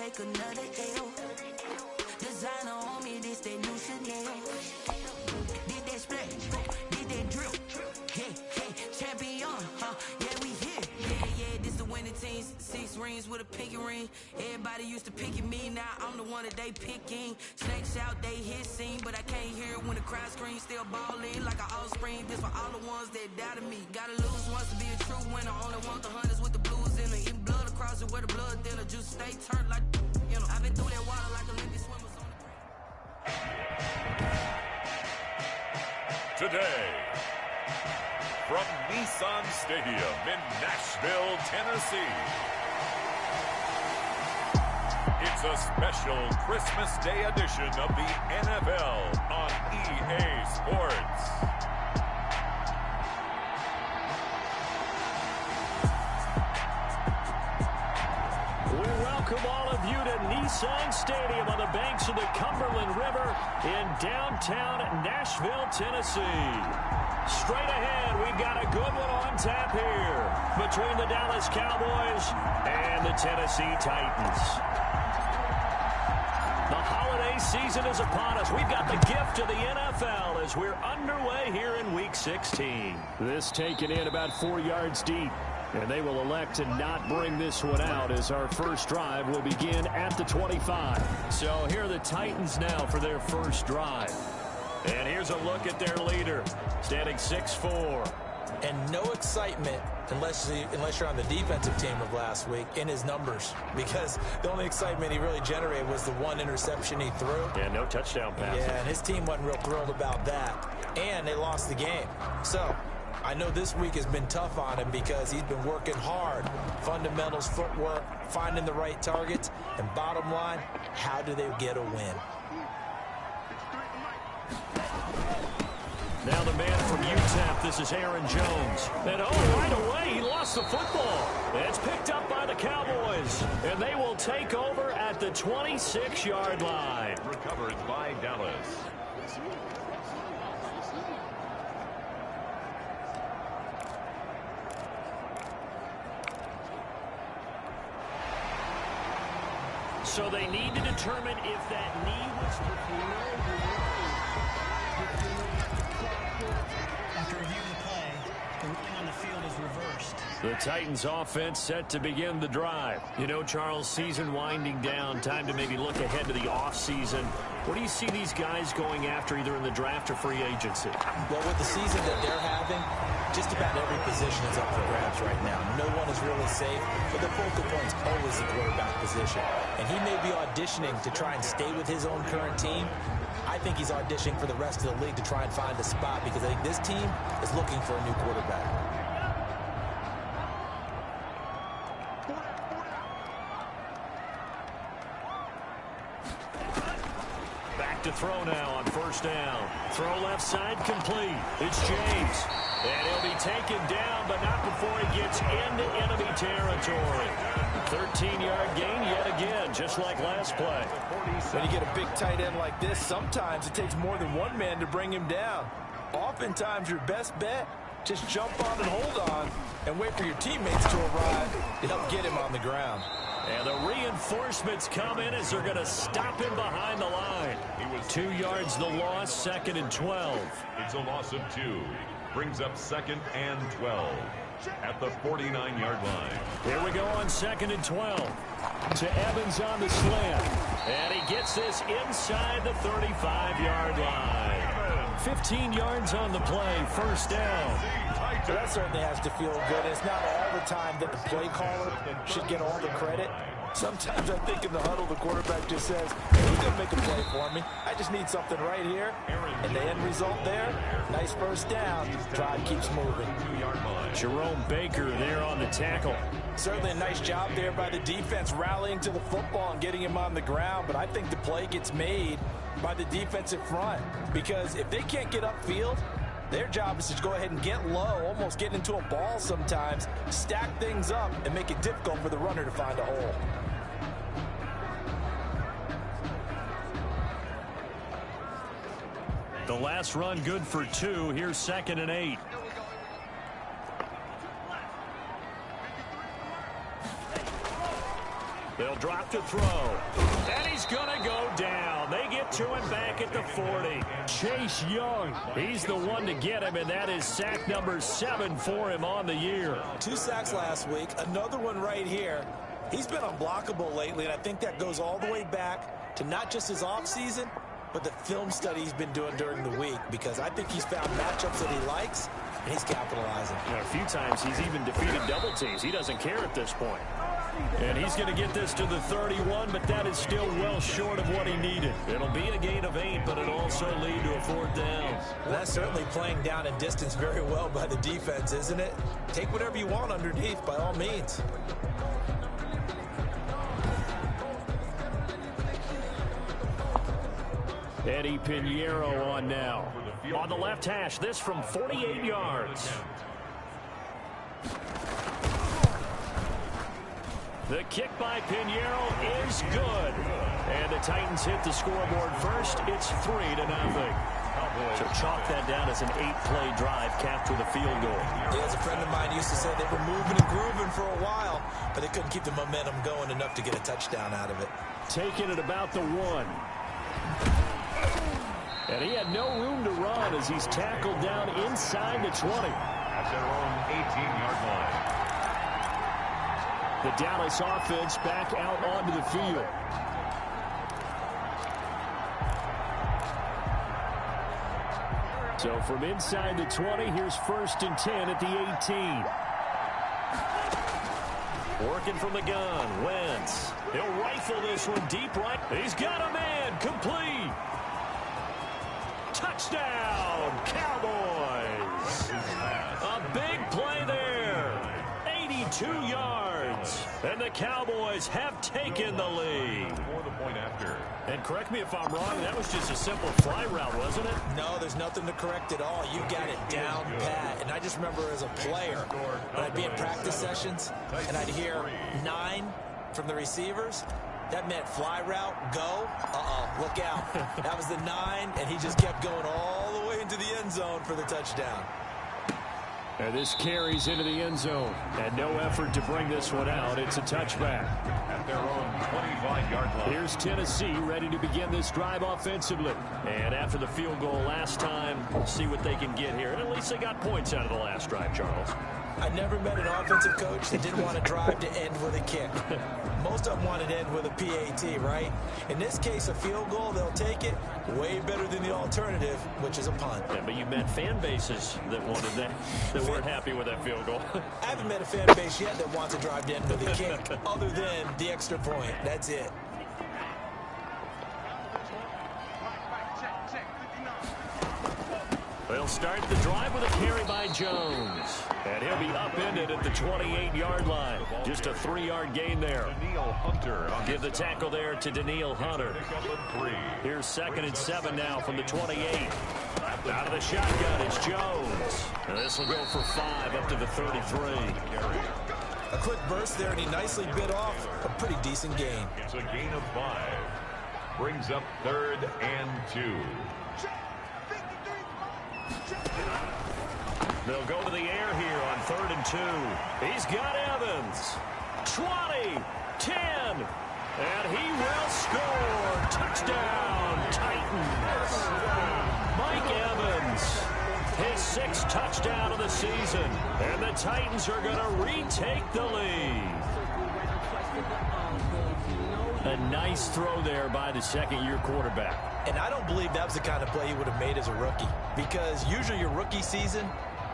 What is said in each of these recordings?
take another L. Designer on me, this that new Chanel. Did that splash, did that drip. Yeah, champion, yeah, we here. Yeah, this the winning team. 6 rings with a pinky ring. Everybody used to picking me, now I'm the one that they picking. Snakes out, they hissing, but I can't hear it when the crowd screams. Still ballin' like an offspring. This for all the ones that doubted me. Gotta lose once to be a true winner. Only want the hunters with the blues in it. Eating blood across it where the blood thinner. Juice stay turned like, you know. I've been through that water like Olympic swimmers on the ground. Today, from Nissan Stadium in Nashville, Tennessee, it's a special Christmas Day edition of the NFL on EA Sports. We welcome all of you to Nissan Stadium on the banks of the Cumberland River in downtown Nashville, Tennessee. Straight ahead, we've got a good one on tap here between the Dallas Cowboys and the Tennessee Titans. The holiday season is upon us. We've got the gift of the NFL as we're underway here in Week 16. This taken in about 4 yards deep. And they will elect to not bring this one out as our first drive will begin at the 25. So here are the Titans now for their first drive. And here's a look at their leader, standing 6'4". And no excitement unless you're on the defensive team of last week in his numbers, because the only excitement he really generated was the one interception he threw. Yeah, no touchdown pass. Yeah, and his team wasn't real thrilled about that. And they lost the game. So I know this week has been tough on him because he's been working hard. Fundamentals, footwork, finding the right targets, and bottom line, how do they get a win? Now the man from UTEP, this is Aaron Jones. And right away, he lost the football. It's picked up by the Cowboys. And they will take over at the 26-yard line. Recovered by Dallas. So they need to determine if that knee was... After reviewing the play, the ruling on the field is reversed. The Titans offense set to begin the drive. You know, Charles, season winding down, time to maybe look ahead to the offseason. What do you see these guys going after either in the draft or free agency? Well, with the season that they're having, just about every position is up for grabs right now. No one is really safe, but the focal point's always the quarterback position. And he may be auditioning to try and stay with his own current team. I think he's auditioning for the rest of the league to try and find a spot because I think this team is looking for a new quarterback. Back to throw now on first down. Throw left side complete. It's James. And he'll be taken down, but not before he gets into enemy territory. 13-yard gain yet again, just like last play. When you get a big tight end like this, sometimes it takes more than one man to bring him down. Oftentimes, your best bet, just jump on and hold on and wait for your teammates to arrive to help get him on the ground. And the reinforcements come in as they're going to stop him behind the line. 2 yards the loss, 2nd and 12. It's a loss of 2. Brings up 2nd and 12 at the 49-yard line. Here we go on 2nd and 12. To Evans on the slant. And he gets this inside the 35-yard line. 15 yards on the play, first down. Well, that certainly has to feel good. It's not all the time that the play caller should get all the credit. Sometimes I think in the huddle, the quarterback just says, who's going to make a play for me? I just need something right here. And the end result there, nice first down. Drive keeps moving. Jerome Baker there on the tackle. Certainly a nice job there by the defense rallying to the football and getting him on the ground. But I think the play gets made by the defensive front. Because if they can't get upfield, their job is to go ahead and get low, almost get into a ball sometimes, stack things up, and make it difficult for the runner to find a hole. The last run good for 2. Here's 2nd and 8. They'll drop to throw. And he's going to go down. They get to him back at the 40. Chase Young, he's the one to get him, and that is sack number 7 for him on the year. 2 sacks last week, another one right here. He's been unblockable lately, and I think that goes all the way back to not just his offseason, but the film study he's been doing during the week, because I think he's found matchups that he likes, and he's capitalizing. A few times he's even defeated double teams. He doesn't care at this point. And he's going to get this to the 31, but that is still well short of what he needed. It'll be a gain of 8, but it'll also lead to a 4th down. Well, that's certainly playing down in distance very well by the defense, isn't it? Take whatever you want underneath, by all means. Eddie Pinheiro on now. On the left hash, this from 48 yards. The kick by Pinheiro is good. And the Titans hit the scoreboard first. It's 3-0. So chalk that down as an 8-play drive capped with a field goal. Yeah, as a friend of mine used to say, they were moving and grooving for a while, but they couldn't keep the momentum going enough to get a touchdown out of it. Taking it about the 1. And he had no room to run as he's tackled down inside the 20. At their own 18-yard line. The Dallas offense back out onto the field. So from inside the 20, here's 1st and 10 at the 18. Working from the gun, Wentz. He'll rifle this one deep right. He's got a man, complete. Touchdown, Cowboys. A big play there. 82 yards. And the Cowboys have taken the lead. For the point after. And correct me if I'm wrong, that was just a simple fly route, wasn't it? No, there's nothing to correct at all. You got it down pat. And I just remember as a player, when I'd be in practice sessions, and I'd hear 9 from the receivers, that meant fly route, go. Look out. That was the 9, and he just kept going all the way into the end zone for the touchdown. And this carries into the end zone. And no effort to bring this one out. It's a touchback. At their own 25-yard line. Here's Tennessee ready to begin this drive offensively. And after the field goal last time, we'll see what they can get here. And at least they got points out of the last drive, Charles. I never met an offensive coach that didn't want to drive to end with a kick. Most of them wanted to end with a PAT, right? In this case, a field goal, they'll take it. Way better than the alternative, which is a punt. Yeah, but you met fan bases that wanted that weren't happy with that field goal. I haven't met a fan base yet that wants to drive to end with a kick, other than the extra point. That's it. They'll start the drive with a carry by Jones. And he'll be upended at the 28-yard line. Just a 3-yard gain there. Danielle Hunter. Give the tackle there to Danielle Hunter. Here's 2nd and 7 now from the 28. Out of the shotgun, it's Jones. And this will go for 5 up to the 33. A quick burst there, and he nicely bit off a pretty decent gain. It's a gain of 5. Brings up 3rd and 2. They'll go to the air here on 3rd and 2. He's got Evans. 20, 10, and he will score. Touchdown, Titans. Mike Evans, his 6th touchdown of the season, and the Titans are going to retake the lead. A nice throw there by the 2nd-year quarterback. And I don't believe that was the kind of play he would have made as a rookie, because usually your rookie season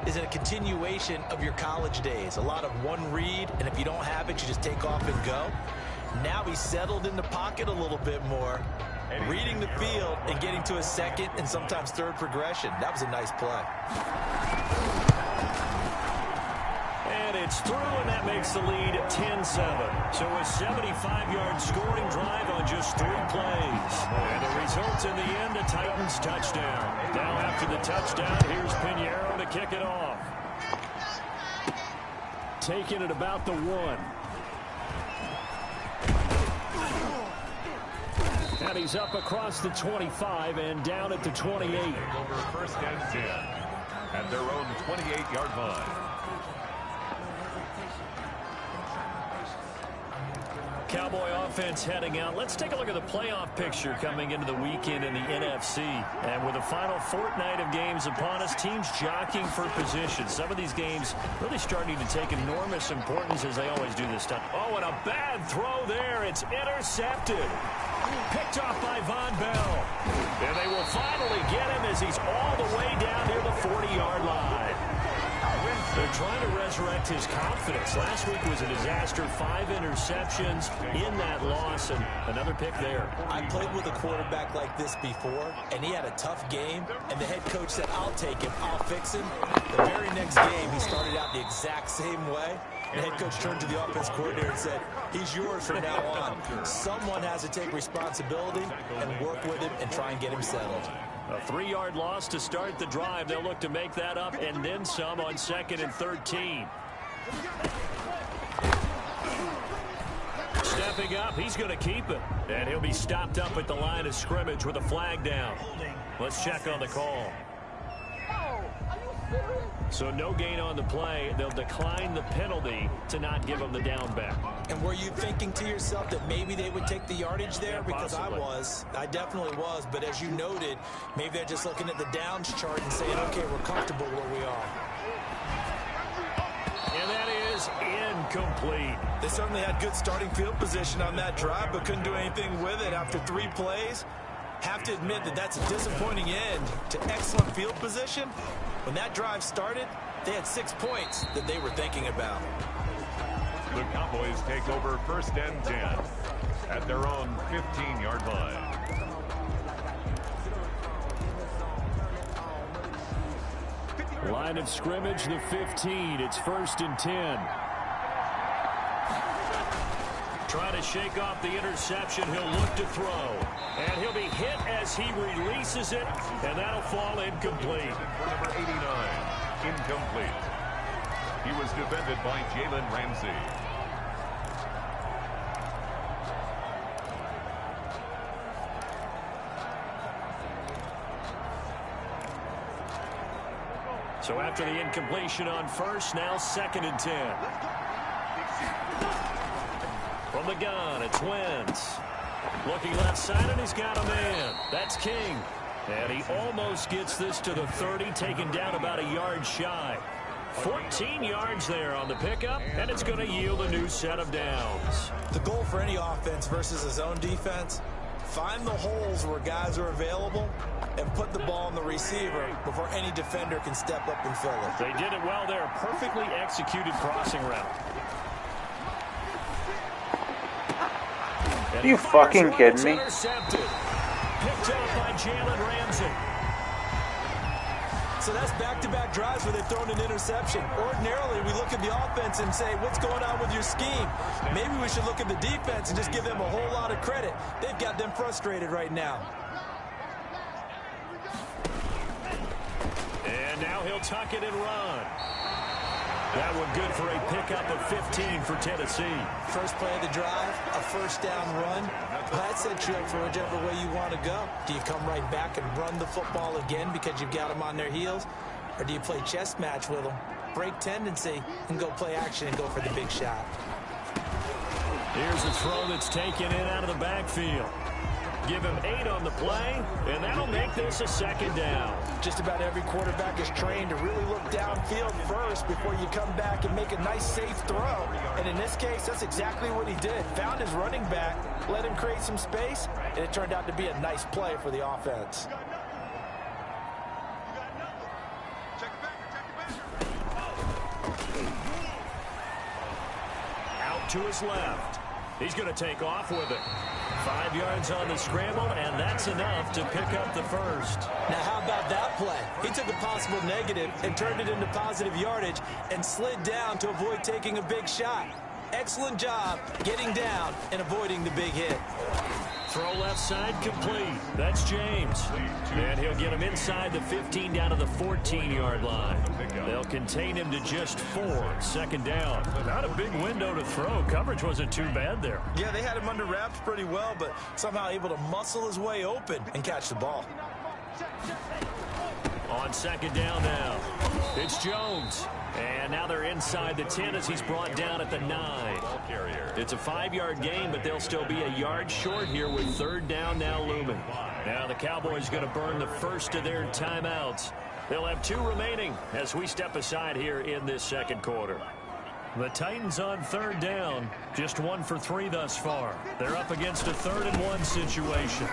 is a continuation of your college days. A lot of one read, and if you don't have it, you just take off and go. Now he's settled in the pocket a little bit more, reading the field and getting to a 2nd and sometimes 3rd progression. That was a nice play. And it's through, and that makes the lead 10-7. So a 75-yard scoring drive on just 3 plays. And it results in the end, a Titans touchdown. Now after the touchdown, here's Pinheiro to kick it off. Taking it about the 1. And he's up across the 25 and down at the 28. Over 1st and 10 at their own 28-yard line. Cowboy offense heading out. Let's take a look at the playoff picture coming into the weekend in the NFC. And with the final fortnight of games upon us, teams jockeying for position. Some of these games really starting to take enormous importance as they always do this time. Oh, and a bad throw there. It's intercepted. Picked off by Von Bell. And they will finally get him as he's all the way down near the 40-yard line. They're trying to resurrect his confidence. Last week was a disaster. 5 interceptions in that loss, and another pick there. I played with a quarterback like this before, and he had a tough game, and the head coach said, I'll take him, I'll fix him. The very next game, he started out the exact same way. The head coach turned to the offense coordinator and said, he's yours from now on. Someone has to take responsibility and work with him and try and get him settled. A 3-yard loss to start the drive. They'll look to make that up and then some on 2nd and 13. Stepping up, he's going to keep it. And he'll be stopped up at the line of scrimmage with a flag down. Let's check on the call. So no gain on the play. They'll decline the penalty to not give them the down back. And were you thinking to yourself that maybe they would take the yardage there? Yeah, because I definitely was. But as you noted, maybe they're just looking at the downs chart and saying, okay, we're comfortable where we are. And that is incomplete. They certainly had good starting field position on that drive, but couldn't do anything with it after 3 plays. Have to admit that that's a disappointing end to excellent field position. When that drive started, they had 6 points that they were thinking about. The Cowboys take over 1st and 10 at their own 15-yard line. Line of scrimmage, the 15. It's 1st and 10. Trying to shake off the interception. He'll look to throw. And he'll be hit as he releases it. And that'll fall incomplete. Number 89, incomplete. He was defended by Jalen Ramsey. So after the incompletion on 1st, now 2nd and 10. From the gun, it's Wentz. Looking left side, and he's got a man. That's King. And he almost gets this to the 30, taken down about a yard shy. 14 yards there on the pickup, and it's going to yield a new set of downs. The goal for any offense versus his own defense, find the holes where guys are available and put the ball on the receiver before any defender can step up and fill it. They did it well there. Perfectly executed crossing route. Are you fucking kidding me? Intercepted. Picked up by Jalen Ramsey. So that's back-to-back drives where they've thrown an interception. Ordinarily, we look at the offense and say, what's going on with your scheme? Maybe we should look at the defense and just give them a whole lot of credit. They've got them frustrated right now. And now he'll tuck it and run. That one good for a pickup of 15 for Tennessee. First play of the drive, a 1st down run. That sets you up for whichever way you want to go. Do you come right back and run the football again because you've got them on their heels? Or do you play chess match with them, break tendency, and go play action and go for the big shot? Here's a throw that's taken in out of the backfield. Give him 8 on the play, and that'll make this a 2nd down. Just about every quarterback is trained to really look downfield first before you come back and make a nice, safe throw. And in this case, that's exactly what he did. Found his running back, let him create some space, and it turned out to be a nice play for the offense. Out to his left. He's going to take off with it. 5 yards on the scramble, and that's enough to pick up the 1st. Now, how about that play? He took a possible negative and turned it into positive yardage and slid down to avoid taking a big shot. Excellent job getting down and avoiding the big hit. Throw left side complete. That's James. And he'll get him inside the 15 down to the 14-yard line. They'll contain him to just 4. 2nd down. Not a big window to throw. Coverage wasn't too bad there. Yeah, they had him under wraps pretty well, but somehow able to muscle his way open and catch the ball. On 2nd down now, it's Jones. And now they're inside the 10 as he's brought down at the 9. It's a 5-yard gain, but they'll still be a yard short here with third down now looming. Now the Cowboys going to burn the first of their timeouts. They'll have 2 remaining as we step aside here in this second quarter. The Titans on third down, just 1 for 3 thus far. They're up against a 3rd-and-1 situation.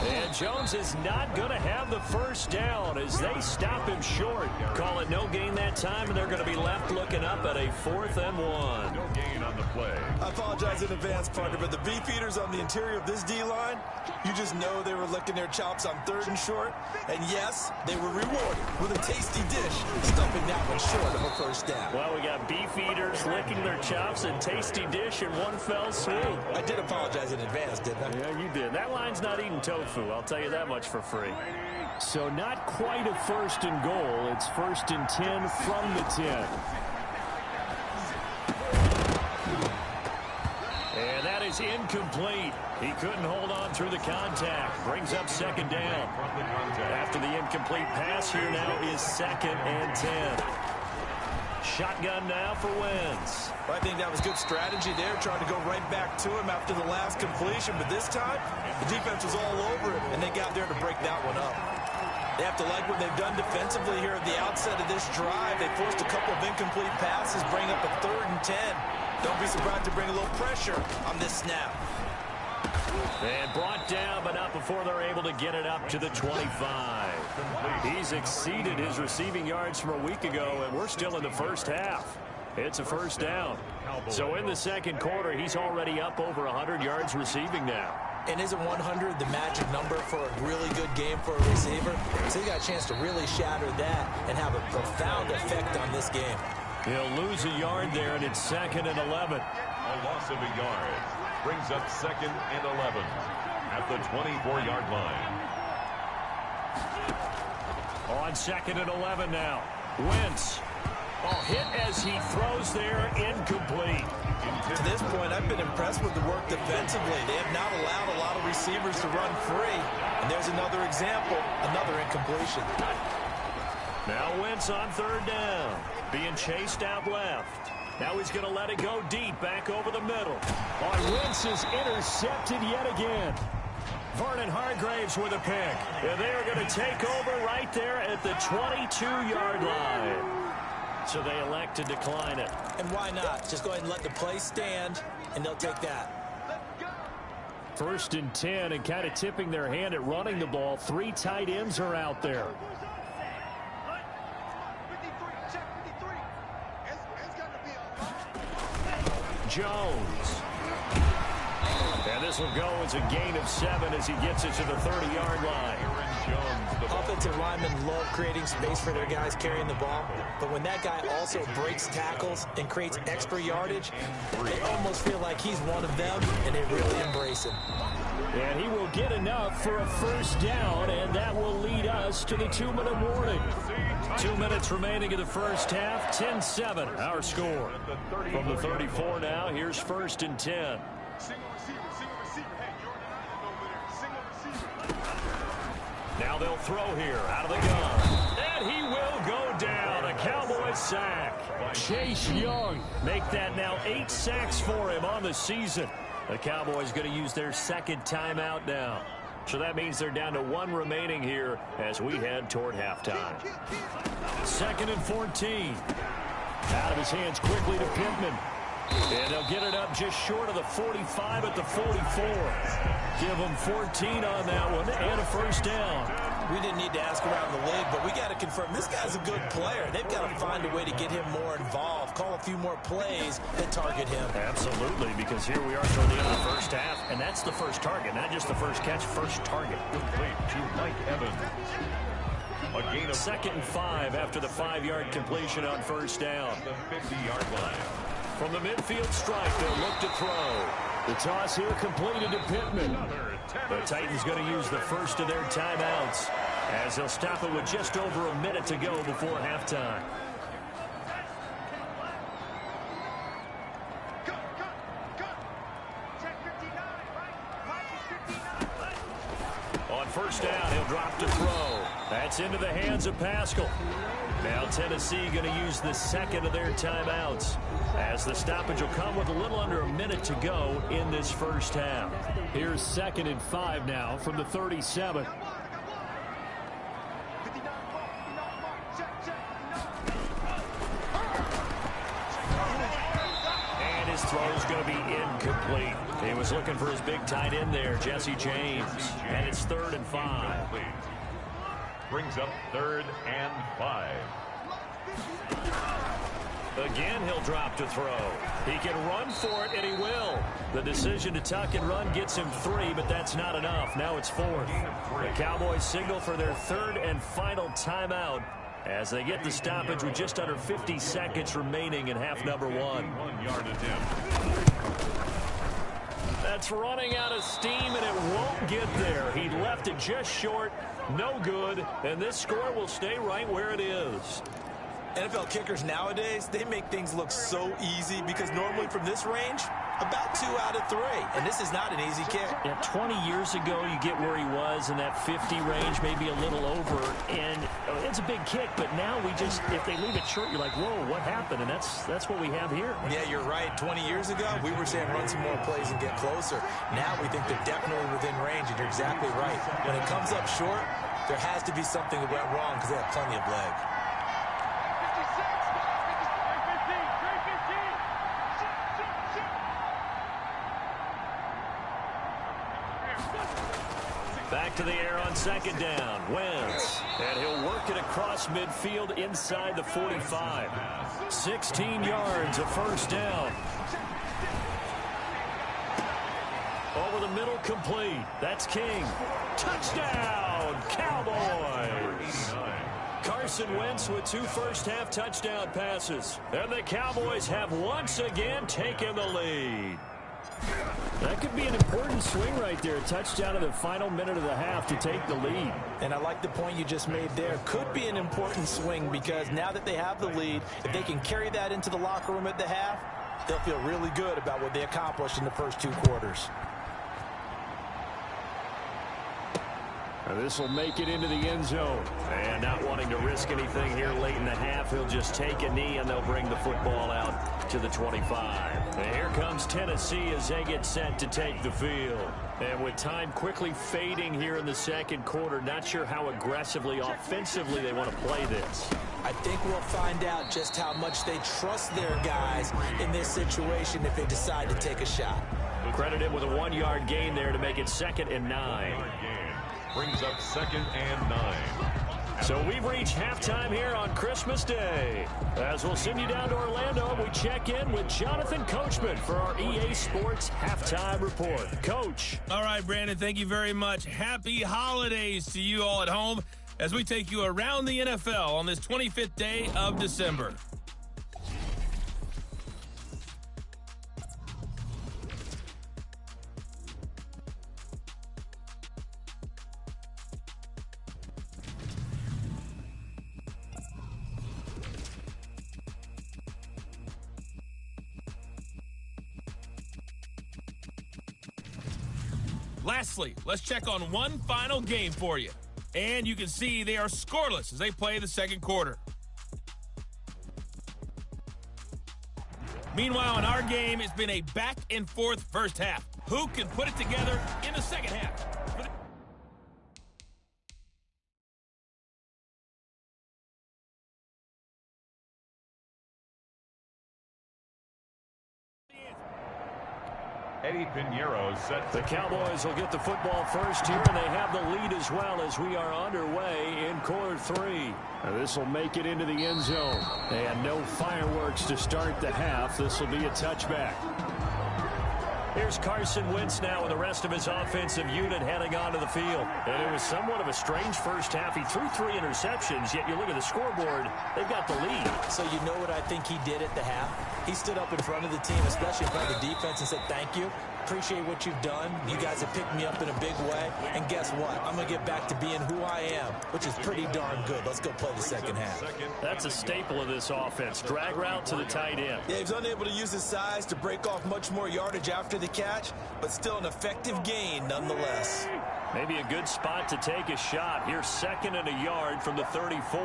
And Jones is not going to have the first down as they stop him short. Call it no gain that time, and they're going to be left looking up at a 4th-and-1. No gain on the play. I apologize in advance, partner, but the beefeaters on the interior of this D-line, you just know they were licking their chops on 3rd and short. And yes, they were rewarded with a tasty dish, stuffing that one short of a first down. Well, we got beefeaters licking their chops and tasty dish in one fell swoop. I did apologize in advance, didn't I? Yeah, you did. That line's not eating tofu, I'll tell you that much for free. So not quite a 1st and goal. It's 1st and 10 from the 10. And that is incomplete. He couldn't hold on through the contact. Brings up 2nd down. After the incomplete pass, here now is 2nd and 10. Shotgun now for Wentz. I think that was good strategy there, trying to go right back to him after the last completion. But this time, the defense was all over it, and they got there to break that one up. They have to like what they've done defensively here at the outset of this drive. They forced a couple of incomplete passes, bring up a 3rd and 10. Don't be surprised to bring a little pressure on this snap. And brought down, but not before they're able to get it up to the 25. He's exceeded his receiving yards from a week ago, and we're still in the first half. It's a first down. So in the second quarter, he's already up over 100 yards receiving now. And isn't 100 the magic number for a really good game for a receiver? So he got a chance to really shatter that and have a profound effect on this game. He'll lose a yard there, and it's 2nd and 11. A loss of a yard brings up 2nd and 11 at the 24-yard line. On 2nd and 11 now. Wentz. Hit as he throws there, incomplete. To this point, I've been impressed with the work defensively. They have not allowed a lot of receivers to run free. And there's another example, another incompletion. Now Wentz on 3rd down, being chased out left. Now he's going to let it go deep, back over the middle. Wentz is intercepted yet again. Vernon Hargraves with a pick. And they are going to take over right there at the 22-yard line. So they elect to decline it. And why not? Just go ahead and let the play stand, and they'll take that. 1st and 10, and kind of tipping their hand at running the ball. 3 tight ends are out there. Jones. And this will go as a gain of 7 as he gets it to the 30-yard line. Offensive linemen love creating space for their guys carrying the ball, but when that guy also breaks tackles and creates extra yardage, they almost feel like he's one of them, and they really embrace him. And he will get enough for a first down, and that will lead us to the 2-minute warning. 2 minutes remaining in the first half, 10-7, our score. From the 34 now, here's 1st and 10. Now they'll throw here out of the gun. And he will go down. A Cowboys sack. Chase Young make that now 8 sacks for him on the season. The Cowboys going to use their 2nd timeout now. So that means they're down to 1 remaining here as we head toward halftime. 2nd and 14. Out of his hands quickly to Pittman. And they'll get it up just short of the 45 at the 44. Give them 14 on that one and a first down. We didn't need to ask around the league, but we got to confirm this guy's a good player. They've got to find a way to get him more involved, call a few more plays that target him. Absolutely, because here we are toward the end of the first half, and that's the first target, not just the first catch, first target. Complete to Mike Evans. A gain of 2nd and 5 after the 5-yard completion on first down. the 50-yard line. From the midfield strike, they'll look to throw. The toss here completed to Pittman. The Titans going to use the first of their timeouts as they'll stop it with just over a minute to go before halftime. On first down, he'll drop to throw. That's into the hands of Pascal. Now Tennessee going to use the second of their timeouts, as the stoppage will come with a little under a minute to go in this first half. Here's 2nd and 5 now from the 37. And his throw is going to be incomplete. He was looking for his big tight end there, Jesse James. And it's 3rd and 5. Brings up 3rd and 5. Again, he'll drop to throw. He can run for it, and he will. The decision to tuck and run gets him 3, but that's not enough. Now it's 4th. The Cowboys signal for their 3rd and final timeout as they get the stoppage with just under 50 seconds remaining in half number 1. 1 yard attempt. That's running out of steam, and it won't get there. He left it just short. No good, and this score will stay right where it is. NFL kickers nowadays, they make things look so easy because normally from this range, about 2 out of 3. And this is not an easy kick. Yeah, 20 years ago, you get where he was in that 50 range, maybe a little over. And it's a big kick, but now we just, if they leave it short, you're like, whoa, what happened? And that's what we have here. Yeah, you're right. 20 years ago, we were saying run some more plays and get closer. Now we think they're definitely within range, and you're exactly right. When it comes up short, there has to be something that went wrong because they have plenty of leg. Back to the air on 2nd down. Wentz. And he'll work it across midfield inside the 45. 16 yards, a first down. Over the middle, complete. That's King. Touchdown, Cowboys. Carson Wentz with 2 first-half touchdown passes. And the Cowboys have once again taken the lead. That could be an important swing right there. A touchdown in the final minute of the half to take the lead. And I like the point you just made there. Could be an important swing because now that they have the lead, if they can carry that into the locker room at the half, they'll feel really good about what they accomplished in the first 2 quarters. This will make it into the end zone. And not wanting to risk anything here late in the half, he'll just take a knee and they'll bring the football out to the 25. And here comes Tennessee as they get set to take the field. And with time quickly fading here in the second quarter, not sure how aggressively, offensively they want to play this. I think we'll find out just how much they trust their guys in this situation if they decide to take a shot. Credit him with a 1-yard gain there to make it 2nd and 9. Brings up 2nd and 9. So we've reached halftime here on Christmas Day. As we'll send you down to Orlando, we check in with Jonathan Coachman for our EA Sports Halftime Report. Coach. All right, Brandon, thank you very much. Happy holidays to you all at home as we take you around the NFL on this 25th day of December. Lastly, let's check on one final game for you. And you can see they are scoreless as they play the second quarter. Meanwhile, in our game, it's been a back-and-forth first half. Who can put it together in the second half? Eddie Pinheiro set. The Cowboys will get the football first here, and they have the lead as well as we are underway in quarter 3. This will make it into the end zone. And no fireworks to start the half. This will be a touchback. Here's Carson Wentz now with the rest of his offensive unit heading onto the field. And it was somewhat of a strange first half. He threw 3 interceptions, yet you look at the scoreboard, they've got the lead. So you know what I think he did at the half? He stood up in front of the team, especially in front of the defense, and said, thank you. Appreciate what you've done. You guys have picked me up in a big way. And guess what? I'm going to get back to being who I am, which is pretty darn good. Let's go play the second half. That's a staple of this offense. Drag route to the tight end. Yeah, he was unable to use his size to break off much more yardage after the catch, but still an effective gain nonetheless. Maybe a good spot to take a shot. Here's 2nd and a yard from the 34.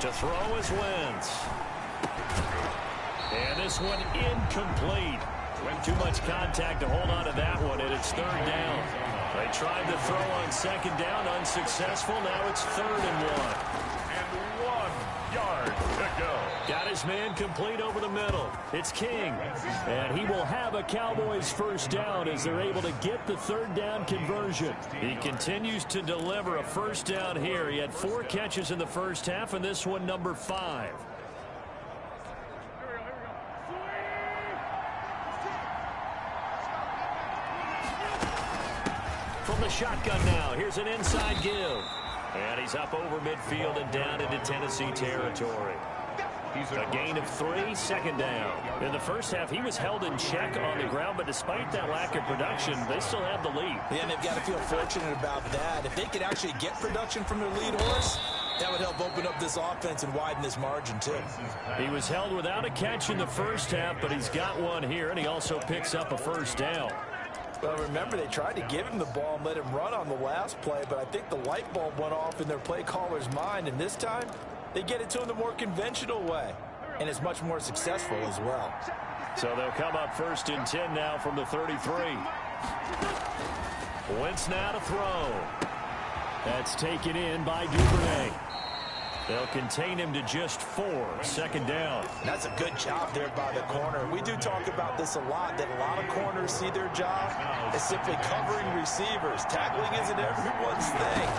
To throw is Wentz. And this one incomplete. Too much contact to hold on to that one, and it's 3rd down. They tried to throw on 2nd down, unsuccessful. Now it's 3rd and 1. And 1 yard to go. Got his man complete over the middle. It's King. And he will have a Cowboys first down as they're able to get the 3rd down conversion. He continues to deliver a first down here. He had 4 catches in the first half, and this one number 5. From the shotgun now, here's an inside give. And he's up over midfield and down into Tennessee territory. A gain of 3, 2nd down. In the first half, he was held in check on the ground, but despite that lack of production, they still have the lead. Yeah, and they've got to feel fortunate about that. If they could actually get production from their lead horse, that would help open up this offense and widen this margin, too. He was held without a catch in the first half, but he's got one here, and he also picks up a first down. Well, remember, they tried to give him the ball and let him run on the last play, but I think the light bulb went off in their play caller's mind, and this time, they get it to him the more conventional way, and it's much more successful as well. So they'll come up 1st and 10 now from the 33. Wentz now to throw. That's taken in by Duvernay. They'll contain him to just 4, 2nd down. That's a good job there by the corner. We do talk about this a lot, that a lot of corners see their job as simply covering receivers. Tackling isn't everyone's thing.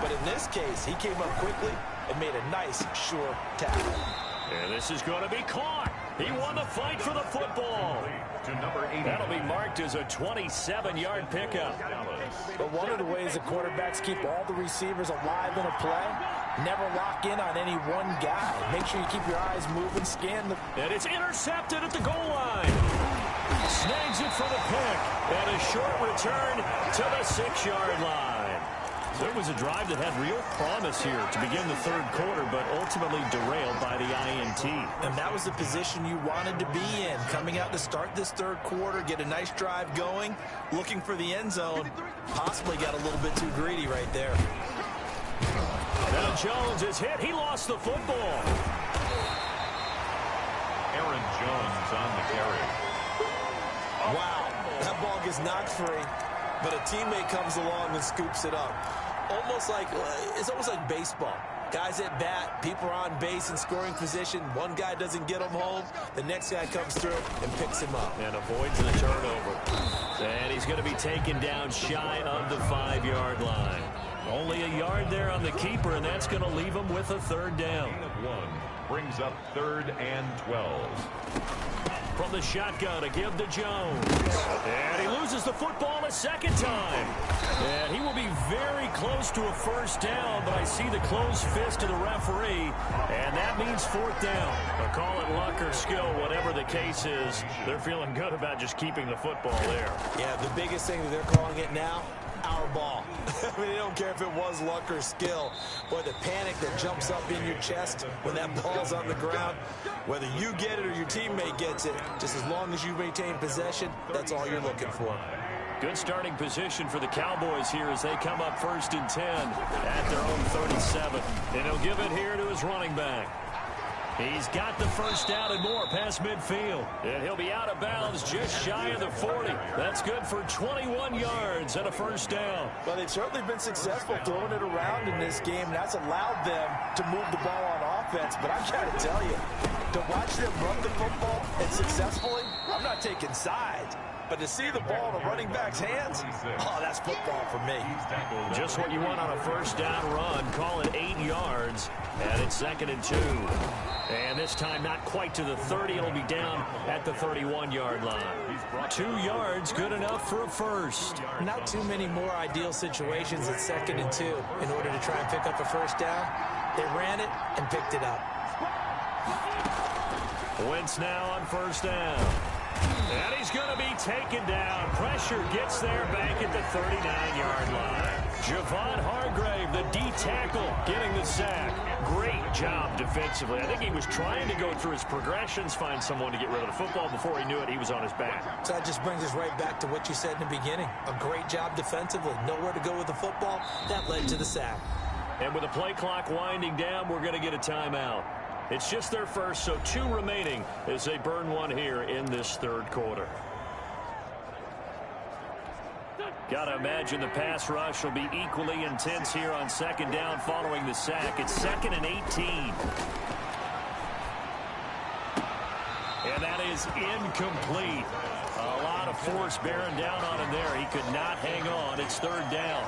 But in this case, he came up quickly and made a nice, sure tackle. And this is going to be caught. He won the fight for the football. That'll be marked as a 27-yard pickup. But one of the ways the quarterbacks keep all the receivers alive in a play, never lock in on any one guy. Make sure you keep your eyes moving, scan the... And it's intercepted at the goal line. Snags it for the pick. And a short return to the 6-yard line. There was a drive that had real promise here to begin the 3rd quarter, but ultimately derailed by the INT. And that was the position you wanted to be in. Coming out to start this 3rd quarter, get a nice drive going, looking for the end zone. Possibly got a little bit too greedy right there. Now Jones is hit. He lost the football. Aaron Jones on the carry. Wow, that ball gets knocked free, but a teammate comes along and scoops it up. It's almost like baseball. Guys at bat, people are on base in scoring position. One guy doesn't get him home. The next guy comes through and picks him up. And avoids the turnover. And he's going to be taken down shy of the 5-yard line. Only a yard there on the keeper, and that's going to leave him with a 3rd down. 1 brings up 3rd and 12. From the shotgun to give to Jones. And he loses the football a 2nd time. And he will be very close to a first down, but I see the closed fist of the referee, and that means 4th down. But call it luck or skill, whatever the case is, they're feeling good about just keeping the football there. Yeah, the biggest thing that they're calling it now, our ball. I mean, they don't care if it was luck or skill. Boy, the panic that jumps up in your chest when that ball's on the ground, whether you get it or your teammate gets it, just as long as you maintain possession, that's all you're looking for. Good starting position for the Cowboys here as they come up 1st and 10 at their own 37. And he'll give it here to his running back. He's got the first down and more past midfield. And he'll be out of bounds just shy of the 40. That's good for 21 yards and a first down. Well, they've certainly been successful throwing it around in this game. That's allowed them to move the ball on offense. But I've got to tell you, to watch them run the football and successfully, I'm not taking sides. But to see the ball in a running back's hands, oh, that's football for me. Just what you want on a first down run. Call it 8 yards. And it's 2nd and 2. And this time not quite to the 30. It'll be down at the 31-yard line. 2 yards, good enough for a first. Not too many more ideal situations at 2nd and 2 in order to try and pick up a first down. They ran it and picked it up. Wentz now on first down. And he's going to be taken down. Pressure gets there back at the 39-yard line. Javon Hargrave, the D tackle, getting the sack. Great job defensively. I think he was trying to go through his progressions, find someone to get rid of the football. Before he knew it, he was on his back. So that just brings us right back to what you said in the beginning. A great job defensively. Nowhere to go with the football. That led to the sack. And with the play clock winding down, we're going to get a timeout. It's just their first, so 2 remaining as they burn one here in this third quarter. Got to imagine the pass rush will be equally intense here on second down following the sack. It's 2nd and 18. And that is incomplete. A lot of force bearing down on him there. He could not hang on. It's 3rd down.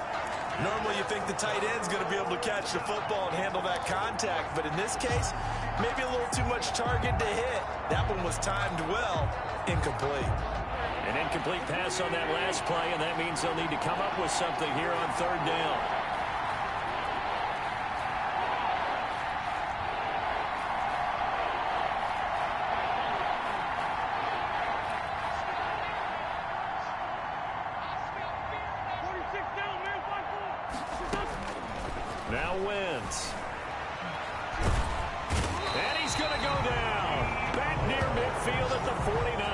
Normally you think the tight end's going to be able to catch the football and handle that contact, but in this case, maybe a little too much target to hit. That one was timed well. Incomplete. An incomplete pass on that last play, and that means they'll need to come up with something here on 3rd down. Now Wentz. And he's going to go down. Back near midfield at the 49.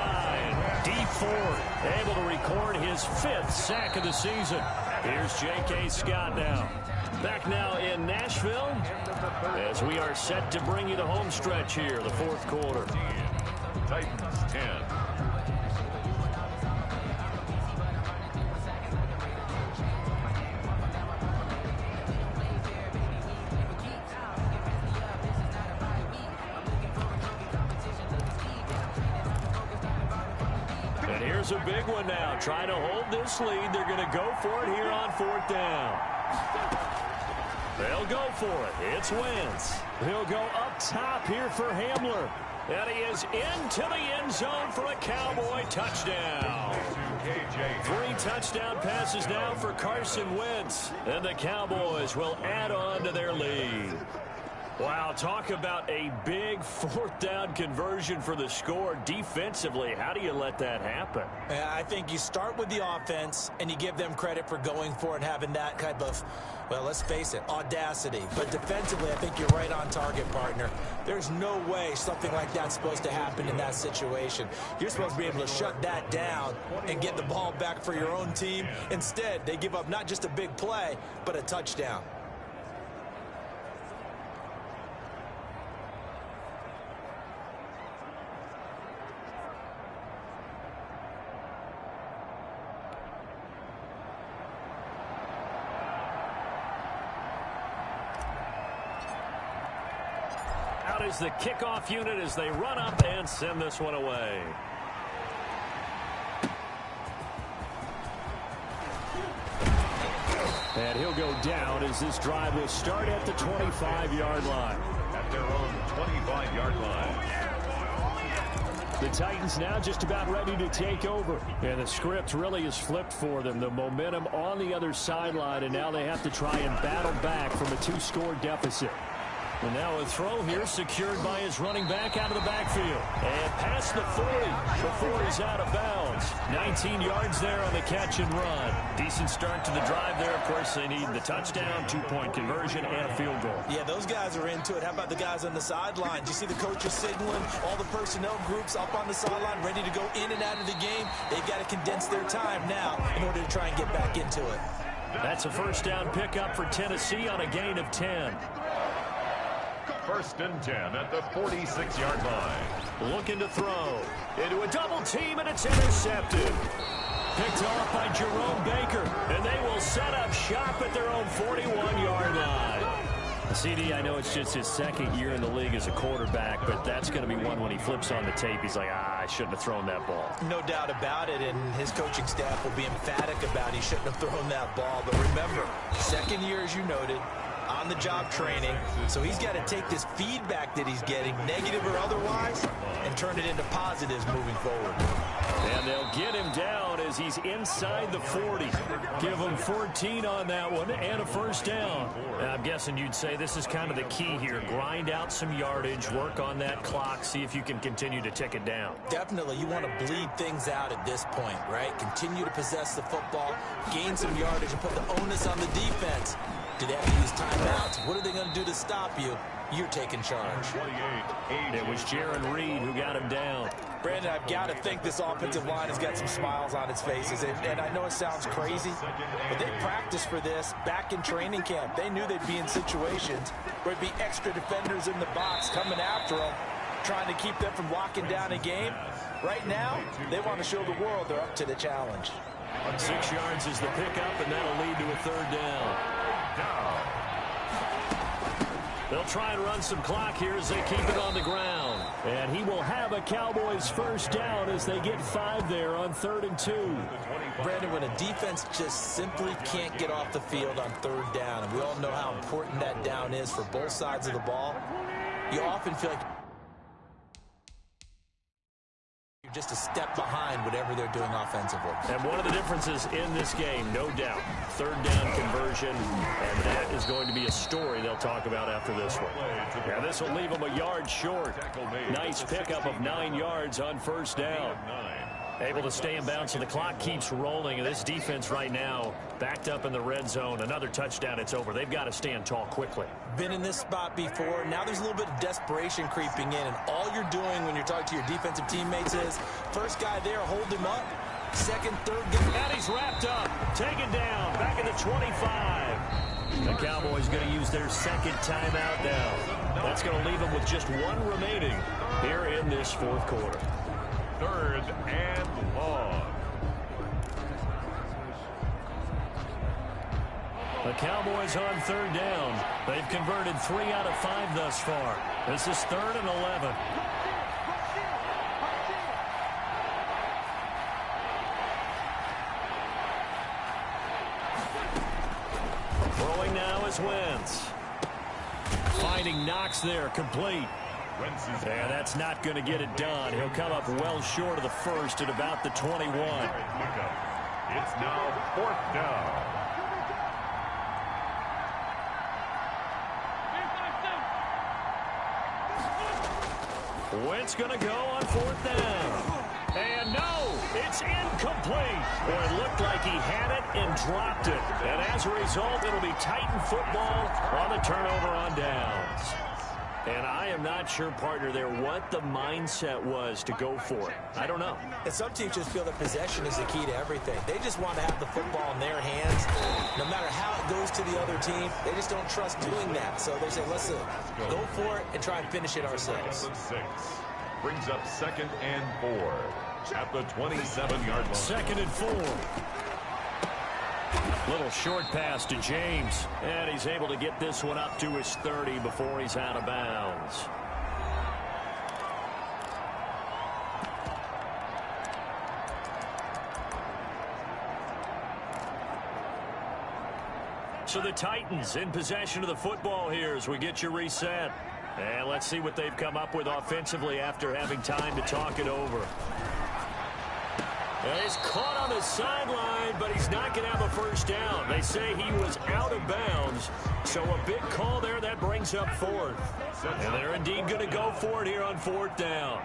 D Ford able to record his 5th sack of the season. Here's J.K. Scott now. Back now in Nashville as we are set to bring you the home stretch here, the 4th quarter. Titans 10. Here's a big one now. Trying to hold this lead. They're going to go for it here on 4th down. They'll go for it. It's Wentz. He'll go up top here for Hamler. And he is into the end zone for a Cowboy touchdown. 3 touchdown passes now for Carson Wentz. And the Cowboys will add on to their lead. Wow, talk about a big 4th down conversion for the score. Defensively, how do you let that happen? I think you start with the offense, and you give them credit for going for it and having that type of, well, let's face it, audacity. But defensively, I think you're right on target, partner. There's no way something like that's supposed to happen in that situation. You're supposed to be able to shut that down and get the ball back for your own team. Instead, they give up not just a big play, but a touchdown. Out is the kickoff unit as they run up and send this one away. And he'll go down as this drive will start at the 25-yard line. At their own 25-yard line. The Titans now just about ready to take over. And the script really is flipped for them. The momentum on the other sideline, and now they have to try and battle back from a 2-score deficit. And now a throw here secured by his running back out of the backfield. And past the 40 before he's out of bounds. 19 yards there on the catch and run. Decent start to the drive there. Of course, they need the touchdown, 2-point conversion, and a field goal. Yeah, those guys are into it. How about the guys on the sideline? Do you see the coaches signaling? All the personnel groups up on the sideline ready to go in and out of the game. They've got to condense their time now in order to try and get back into it. That's a first down pickup for Tennessee on a gain of 10. 1st and 10 at the 46-yard line. Looking to throw. Into a double team, and it's intercepted. Picked off by Jerome Baker, and they will set up shop at their own 41-yard line. CD, I know it's just his 2nd year in the league as a quarterback, but that's going to be one when he flips on the tape. He's like, I shouldn't have thrown that ball. No doubt about it, and his coaching staff will be emphatic about he shouldn't have thrown that ball. But remember, 2nd year, as you noted, on-the-job training, so he's got to take this feedback that he's getting, negative or otherwise, and turn it into positives moving forward. And they'll get him down as as he's inside the 40. Give him 14 on that one and a first down. I'm guessing you'd say this is kind of the key here. Grind out some yardage, work on that clock, see if you can continue to tick it down. Definitely, you want to bleed things out at this point, right? Continue to possess the football, gain some yardage, and put the onus on the defense. Do they have to use timeouts? What are they going to do to stop you? You're taking charge. It was Jaron Reed who got him down. Brandon, I've got to think this offensive line has got some smiles on its faces. And I know it sounds crazy, but they practiced for this back in training camp. They knew they'd be in situations where there'd be extra defenders in the box coming after them, trying to keep them from locking down a game. Right now, they want to show the world they're up to the challenge. 6 yards is the pickup, and that'll lead to a third down. They'll try and run some clock here as they keep it on the ground. And he will have a Cowboys first down as they get 5 there on 3rd and 2. Brandon, when a defense just simply can't get off the field on 3rd down, and we all know how important that down is for both sides of the ball, you often feel like you're just a step behind whatever they're doing offensively. And one of the differences in this game, no doubt, 3rd down conversion, and that is going to be a story they'll talk about after this one. Yeah, this will leave them a yard short. Nice pickup of 9 yards on first down. Able to stay in bounds, so the clock keeps rolling, and this defense right now backed up in the red zone. Another touchdown, it's over. They've got to stand tall quickly. Been in this spot before. Now there's a little bit of desperation creeping in, and all you're doing when you're talking to your defensive teammates is, first guy there, hold him up. Second, third guy. And he's wrapped up, taken down, back at the 25. The Cowboys going to use their second timeout now. That's going to leave them with just 1 remaining here in this 4th quarter. 3rd and long. The Cowboys on 3rd down. They've converted 3 out of 5 thus far. This is 3rd and 11. Throwing now is Wentz. Finding Knox there, complete. Yeah, that's not going to get it done. He'll come up well short of the first at about the 21. It's now 4th down. Wentz going to go on 4th down. And no, it's incomplete. Boy, it looked like he had it and dropped it. And as a result, it'll be Titan football on the turnover on downs. And I am not sure, partner, there what the mindset was to go for it. I don't know. And some teams just feel that possession is the key to everything. They just want to have the football in their hands. No matter how it goes to the other team, they just don't trust doing that. So they say, let's go for it and try and finish it ourselves. 6 brings up 2nd and 4 at the 27-yard line. 2nd and 4. Little short pass to James, and he's able to get this one up to his 30 before he's out of bounds. So the Titans in possession of the football here as we get you reset. And let's see what they've come up with offensively after having time to talk it over. And he's caught on the sideline, but he's not going to have a first down. They say he was out of bounds, so a big call there. That brings up 4th. And they're indeed going to go for it here on 4th down.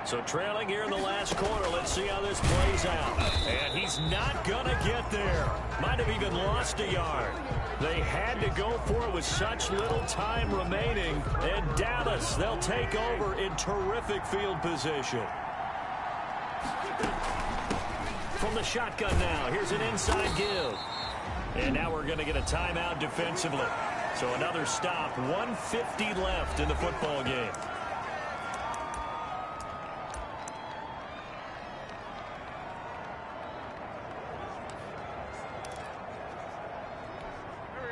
So trailing here in the last quarter, let's see how this plays out. And he's not going to get there. Might have even lost a yard. They had to go for it with such little time remaining. And Dallas, they'll take over in terrific field position. From the shotgun now, here's an inside give. And now we're going to get a timeout defensively. So another stop, 1:50 left in the football game.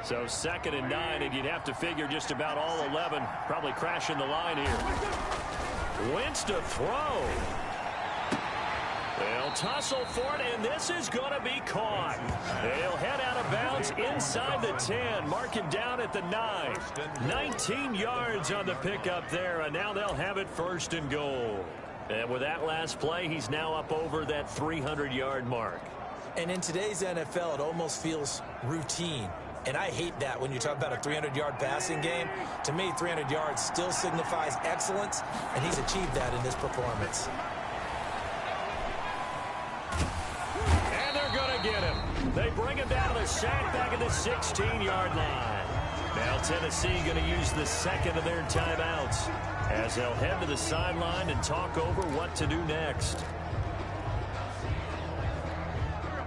So 2nd and 9, and you'd have to figure just about all 11 probably crashing the line here. Wentz to throw. They'll tussle for it, and this is going to be caught. They'll head out of bounds inside the 10, mark him down at the 9. 19 yards on the pickup there, and now they'll have it 1st and goal. And with that last play, he's now up over that 300-yard mark. And in today's NFL, it almost feels routine. And I hate that when you talk about a 300-yard passing game. To me, 300 yards still signifies excellence, and he's achieved that in this performance. And they're going to get him. They bring him down to the sack back at the 16-yard line. Now Tennessee going to use the second of their timeouts as they'll head to the sideline and talk over what to do next.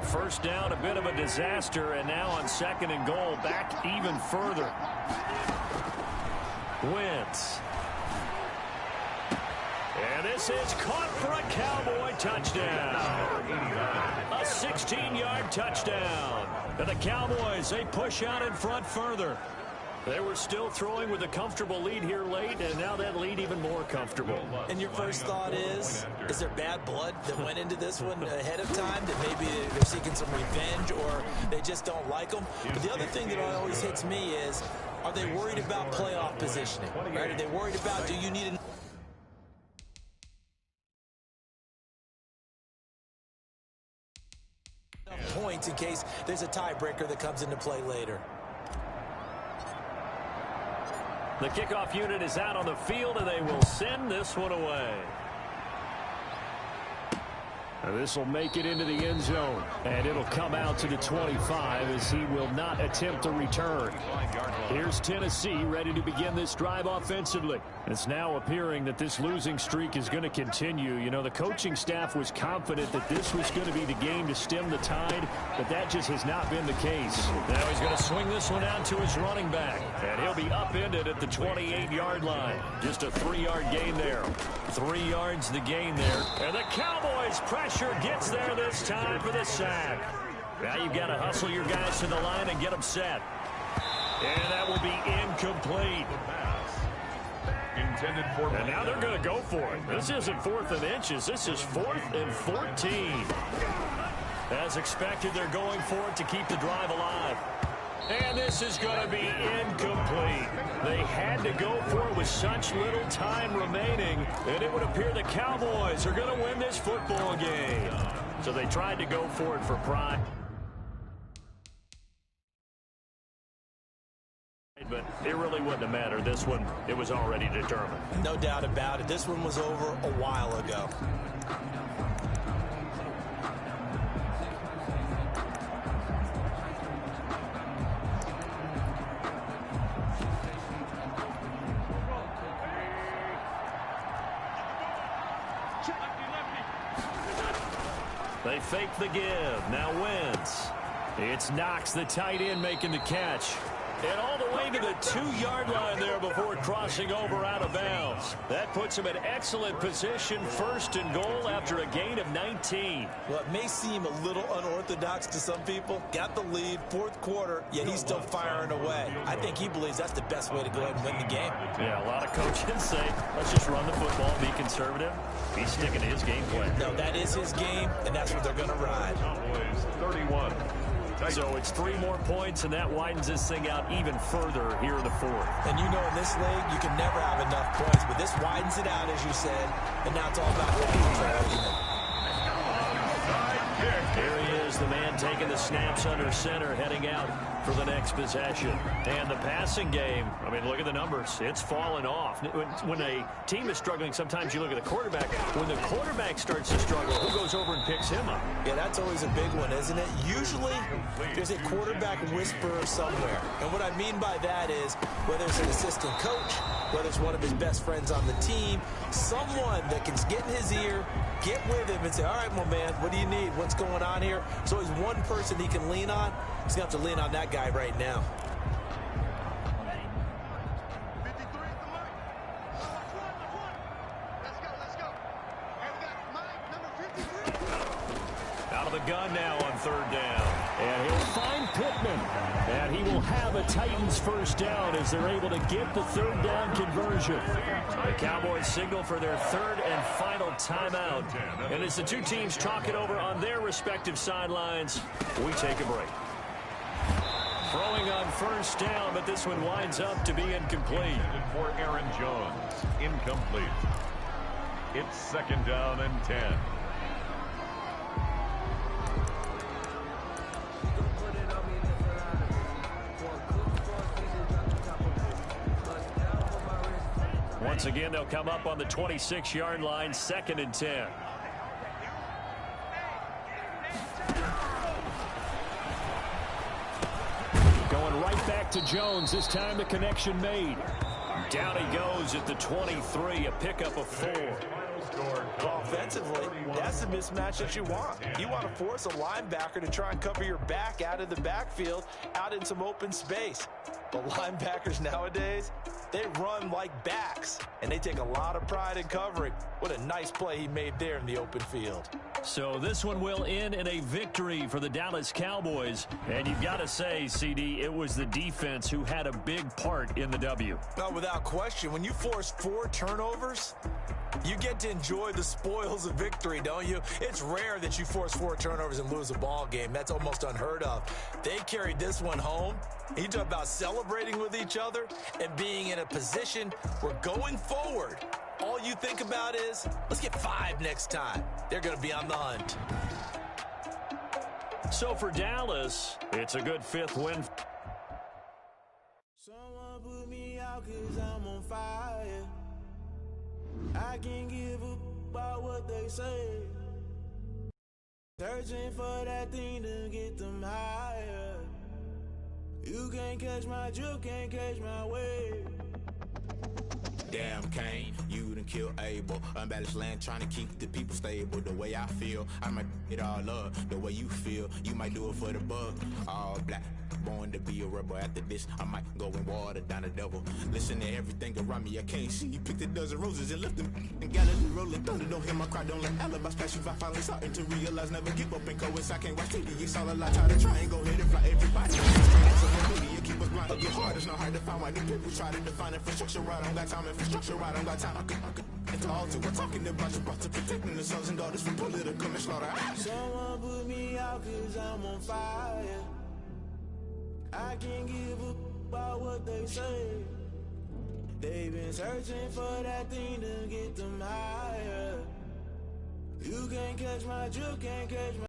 First down, a bit of a disaster, and now on second and goal, back even further. Wentz. And this is caught for a Cowboy touchdown. A 16-yard touchdown. And the Cowboys, they push out in front further. They were still throwing with a comfortable lead here late, and now that lead even more comfortable. And your first thought is there bad blood that went into this one ahead of time, that maybe they're seeking some revenge or they just don't like them? But the other thing that always hits me is, are they worried about playoff positioning? Right? Are they worried about, do you need enough points in case there's a tiebreaker that comes into play later? The kickoff unit is out on the field, and they will send this one away. This will make it into the end zone, and it'll come out to the 25 as he will not attempt a return. Here's Tennessee ready to begin this drive offensively. It's now appearing that this losing streak is going to continue. You know, the coaching staff was confident that this was going to be the game to stem the tide, but that just has not been the case. Now he's going to swing this one out to his running back, and he'll be upended at the 28-yard line. Just a 3-yard gain there. 3 yards the gain there, and the Cowboys pressure gets there this time for the sack. Now you've got to hustle your guys to the line and get them set. And that will be incomplete. And now they're going to go for it. This isn't 4th and inches. This is 4th and 14. As expected, they're going for it to keep the drive alive. And this is going to be incomplete. They had to go for it with such little time remaining, and it would appear the Cowboys are going to win this football game. So they tried to go for it for pride. But it really wouldn't have mattered. This one, it was already determined. No doubt about it. This one was over a while ago. They fake the give. Now Wentz. It's Knox, the tight end, making the catch. And all the way to the 2-yard line there before crossing over out of bounds. That puts him in excellent position, 1st and goal after a gain of 19. Well, it may seem a little unorthodox to some people. Got the lead, 4th quarter, yet he's still firing away. I think he believes that's the best way to go ahead and win the game. Yeah, a lot of coaches say, let's just run the football, be conservative. He's sticking to his game plan. No, that is his game, and that's what they're going to ride. 31. So it's 3 more points, and that widens this thing out even further here in the 4th. And you know, in this league, you can never have enough points, but this widens it out, as you said, and now it's all about that. Here he is, the man taking the snaps under center, heading out for the next possession. And the passing game, I mean, look at the numbers. It's fallen off. When a team is struggling, sometimes you look at the quarterback. When the quarterback starts to struggle, who goes over and picks him up? Yeah, that's always a big one, isn't it? Usually, there's a quarterback whisperer somewhere. And what I mean by that is, whether it's an assistant coach, whether it's one of his best friends on the team, someone that can get in his ear, get with him and say, all right, my man, what do you need? What's going on here? There's always one person he can lean on. He's going to have to lean on that guy right now. Out of the gun now on 3rd down. And he'll find Pittman. And he will have a Titans first down as they're able to get the 3rd down conversion. The Cowboys signal for their 3rd and final timeout. And as the two teams talk it over on their respective sidelines, we take a break. Throwing on 1st down, but this one winds up to be incomplete. For Aaron Jones, incomplete. It's second down and 10. Once again, they'll come up on the 26-yard line, second and 10. Going right back to Jones. This time the connection made. Down he goes at the 23, a pickup of 4. Well, offensively, that's the mismatch that you want. You want to force a linebacker to try and cover your back out of the backfield, out in some open space. But linebackers nowadays, they run like backs, and they take a lot of pride in covering. What a nice play he made there in the open field. So this one will end in a victory for the Dallas Cowboys. And you've got to say, CD, it was the defense who had a big part in the W. Well, without question, when you force 4 turnovers, you get to enjoy the spoils of victory, don't you? It's rare that you force 4 turnovers and lose a ball game. That's almost unheard of. They carried this one home. You talk about celebrating with each other and being in a position where going forward, all you think about is, let's get 5 next time. They're going to be on the hunt. So for Dallas, it's a good 5th win. Someone put me out 'cause I'm on fire. I can't give up about what they say. Searching for that thing to get them higher. You can't catch my drift, can't catch my wave. Damn, Kane, you done kill Abel. Unbalanced land, trying to keep the people stable. The way I feel, I might it all up. The way you feel, you might do it for the bug. All black, born to be a rebel. After this, I might go and water down the devil. Listen to everything around me, I can't see. You picked a dozen roses and left them in Galilee rolling thunder. Don't hear my cry, don't let alibis pass you. I finally starting to realize, never give up and coast. I can't watch TV, it's all a lie. Try to try and go ahead and fly everybody. You keep us blind, get hard, it's not hard to find why the people try to define infrastructure right. I don't got time, infrastructure right, I don't got time. I could it's all to we're talking about you, brought to protecting the sons and daughters from political and slaughter. Someone put me out 'cause I'm on fire. I can't give up about what they say. They've been searching for that thing to get them higher. You can't catch my drift, can't catch my